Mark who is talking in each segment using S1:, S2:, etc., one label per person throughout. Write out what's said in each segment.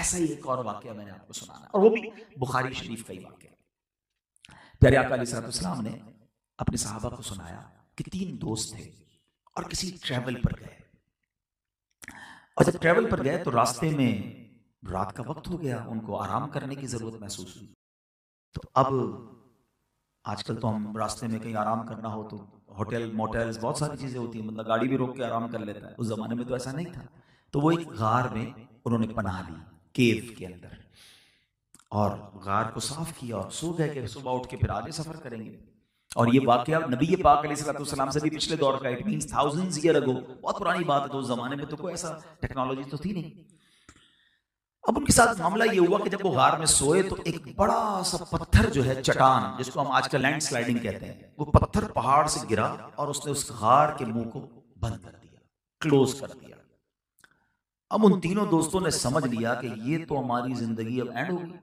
S1: ایسا ہی ایک اور واقعہ میں نے آپ کو سنانا، اور وہ بھی بخاری شریف کا ہی واقعہ۔ پیارے آقا علیہ السلام نے اپنے صحابہ کو سنایا کہ 3 دوست تھے اور کسی ٹریول پر گئے، اور جب ٹریول پر گئے تو راستے میں رات کا وقت ہو گیا، ان کو آرام کرنے کی ضرورت محسوس ہوئی۔ تو اب آج کل تو ہم راستے میں کہیں آرام کرنا ہو تو ہوٹل موٹلز بہت ساری چیزیں ہوتی ہیں، مطلب گاڑی بھی روک کے آرام کر لیتا ہے، اس زمانے میں تو ایسا نہیں تھا۔ تو وہ ایک غار میں انہوں نے پناہ لی، کیو کے اندر، اور غار کو صاف کیا اور سو گئے کہ صبح اٹھ کے پھر آگے سفر کریں گے۔ اور یہ واقعہ نبی پاک علیہ السلام سے بھی پچھلے دور کا، it means thousands year ago، بہت پرانی بات ہے، تو اس زمانے میں تو کوئی ایسا ٹیکنالوجی تو تھی نہیں۔ اب ان کے ساتھ معاملہ یہ ہوا کہ جب وہ غار میں سوئے تو ایک بڑا سا پتھر جو ہے، چٹان جس کو ہم آج کل لینڈ سلائڈنگ کہتے ہیں، وہ پتھر پہاڑ سے گرا اور اس نے اس غار کے منہ کو بند کر دیا، کلوز کر دیا۔ اب ان تینوں دوستوں نے سمجھ لیا کہ یہ تو ہماری زندگی اب اینڈ ہوگی،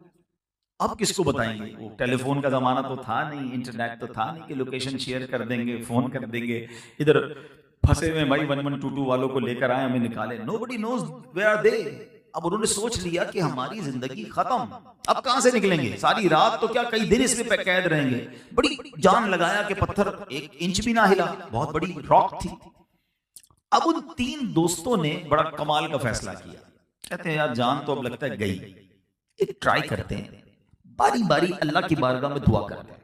S1: اب کس کو بتائیں گے؟ وہ ٹیلی فون کا زمانہ تو تھا نہیں، انٹرنیٹ تو تھا نہیں کہ لوکیشن شیئر کر دیں گے، فون کر دیں گے ادھر پھنسے ہوئے بھائی 1122 والوں کو لے کر آئے ہمیں نکالے، nobody knows where are they۔ اب انہوں نے سوچ لیا کہ ہماری زندگی ختم، اب کہاں سے نکلیں گے؟ ساری رات تو کیا کئی دن اس میں قید رہیں گے۔ بڑی جان لگایا کہ پتھر 1 انچ بھی نہ ہلا، بہت بڑی راک تھی۔ اب ان 3 دوستوں نے بڑا کمال کا فیصلہ کیا، کہتے ہیں یار جان تو اب لگتا ہے گئی، ایک ٹرائی کرتے ہیں، باری باری اللہ کی بارگاہ میں دعا کرتے ہیں،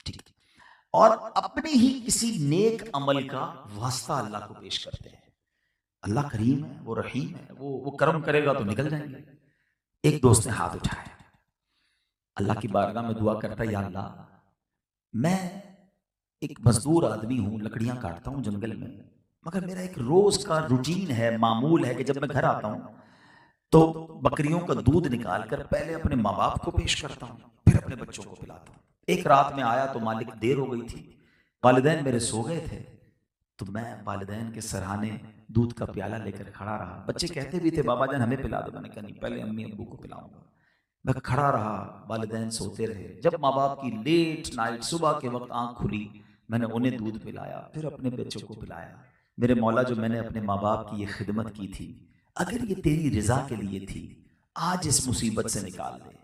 S1: ٹھیک، اور اپنے ہی کسی نیک عمل کا واسطہ اللہ کو پیش کرتے ہیں۔ اللہ کریم ہے، وہ رحیم ہے، وہ کرم کرے گا تو نکل جائیں گے۔ ایک دوست نے ہاتھ اٹھایا، اللہ کی بارگاہ میں دعا کرتا ہے، یا اللہ میں ایک مزدور آدمی ہوں، لکڑیاں کاٹتا ہوں جنگل میں، مگر میرا ایک روز کا روٹین ہے، معمول ہے کہ جب میں گھر آتا ہوں تو بکریوں کا دودھ نکال کر پہلے اپنے ماں باپ کو پیش کرتا ہوں، پھر اپنے بچوں کو پلاتا ہوں۔ ایک رات میں آیا تو مالک دیر ہو گئی تھی، والدین میرے سو گئے تھے، تو میں والدین کے سرہانے دودھ کا پیالہ لے کر کھڑا رہا۔ بچے کہتے بھی تھے بابا جان ہمیں پلا دو، میں نے کہا نہیں، پہلے امی ابو کو پلاؤں گا۔ میں کھڑا رہا، والدین سوتے رہے، جب ماں باپ کی لیٹ نائٹ صبح کے وقت آنکھ کھلی، میں نے انہیں دودھ پلایا، پھر اپنے بچوں کو پلایا۔ میرے مولا جو میں نے اپنے ماں باپ کی یہ خدمت کی تھی، اگر یہ تیری رضا کے لیے تھی، آج اس مصیبت سے نکال دے۔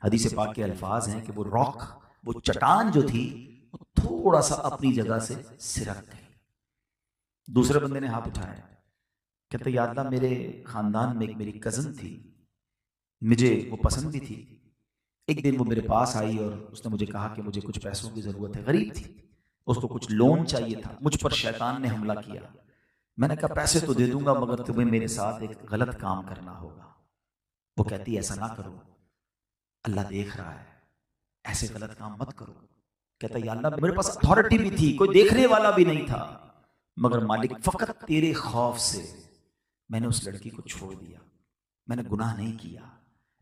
S1: حدیث پاک کے الفاظ ہیں کہ وہ راک، وہ چٹان جو تھی، وہ تھوڑا سا اپنی جگہ سے سرک گئی۔ دوسرے بندے نے ہاتھ اٹھایا، کہتے یا اللہ میرے خاندان میں ایک میری کزن تھی، مجھے وہ پسند بھی تھی، ایک دن وہ میرے پاس آئی اور اس نے مجھے کہا کہ مجھے کچھ پیسوں کی ضرورت ہے، غریب تھی، اس کو کچھ لون چاہیے تھا، مجھ پر شیطان نے حملہ کیا۔ میں نے کہا پیسے تو دے دوں گا مگر تمہیں میرے ساتھ ایک غلط کام کرنا ہوگا۔ وہ کہتی ایسا نہ کرو، اللہ دیکھ رہا ہے، ایسے غلط کام مت کرو۔ کہتا یا اللہ میرے پاس اتھارٹی بھی تھی، کوئی دیکھنے والا بھی نہیں تھا، مگر مالک فقط تیرے خوف سے میں نے اس لڑکی کو چھوڑ دیا، میں نے گناہ نہیں کیا۔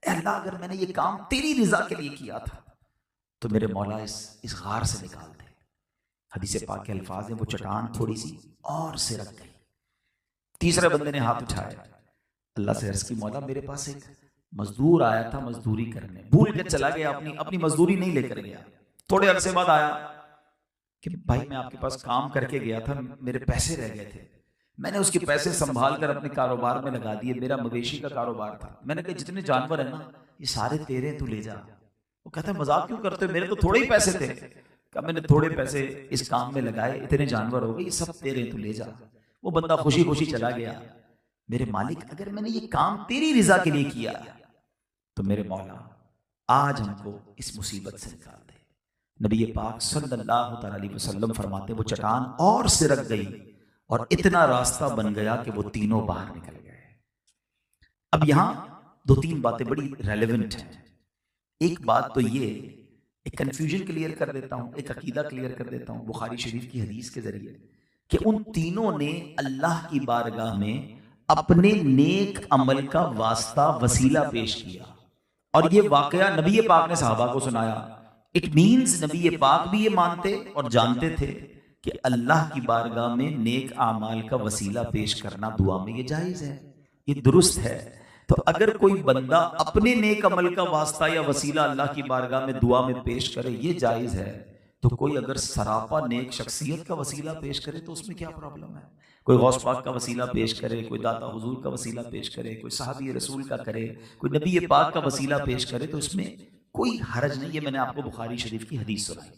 S1: اے اللہ اگر میں نے یہ کام تیری رضا کے لیے کیا تھا تو میرے مولا اس غار سے نکال دے۔ حدیث پاک کے الفاظ ہیں وہ چٹان تھوڑی سی اور سرک گئی۔ تیسرے بندے نے ہاتھ اٹھایا، اللہ سے عرض کی مولا میرے پاس ایک مزدور آیا تھا مزدوری کرنے، بھول کے چلا گیا، اپنی مزدوری نہیں لے کر گیا، تھوڑے عرصے بعد آیا کہ بھائی میں آپ کے پاس کام کر کے گیا تھا، میرے پیسے رہ گئے تھے، میں نے اس کے پیسے سنبھال کر اپنے کاروبار میں لگا دیے، میرا مویشی کا کاروبار تھا، میں نے کہا جتنے جانور ہیں نا یہ سارے تیرے، تو لے جا۔ وہ کہتا ہے مذاق کیوں کرتے ہو، میرے تو تھوڑے ہی پیسے تھے۔ کہا میں نے تھوڑے پیسے اس کام میں لگائے، اتنے جانور ہو گئے، یہ سب تیرے، تو لے جا۔ وہ بندہ خوشی خوشی چلا گیا۔ میرے مالک اگر میں نے یہ کام تیری رضا کے لیے کیا تو میرے مولا آج ہم کو اس مصیبت سے نکال دے۔ نبی پاک صلی اللہ تعالی علیہ وسلم فرماتے وہ چٹان اور سرک گئی اور اتنا راستہ بن گیا کہ وہ تینوں باہر نکل گئے۔ اب یہاں 2-3 باتیں بڑی ریلیونٹ ہیں۔ ایک بات تو یہ، ایک کنفیوژن کلیئر کر دیتا ہوں، ایک عقیدہ کلیئر کر دیتا ہوں بخاری شریف کی حدیث کے ذریعے، کہ ان تینوں نے اللہ کی بارگاہ میں اپنے نیک عمل کا واسطہ وسیلہ پیش کیا، اور یہ واقعہ نبی پاک نے صحابہ کو سنایا۔ اٹ مینز نبی پاک بھی یہ مانتے اور جانتے تھے کہ اللہ کی بارگاہ میں نیک اعمال کا وسیلہ پیش کرنا دعا میں یہ جائز ہے، یہ درست ہے۔ تو اگر کوئی بندہ اپنے نیک عمل کا واسطہ یا وسیلہ اللہ کی بارگاہ میں دعا میں پیش کرے یہ جائز ہے، تو کوئی اگر سراپا نیک شخصیت کا وسیلہ پیش کرے تو اس میں کیا پرابلم ہے؟ کوئی غوث پاک کا وسیلہ پیش کرے، کوئی داتا حضور کا وسیلہ پیش کرے، کوئی صحابی رسول کا کرے، کوئی نبی پاک کا وسیلہ پیش کرے، تو اس میں کوئی حرج نہیں. یہ میں نے آپ کو بخاری شریف کی حدیث سنائی.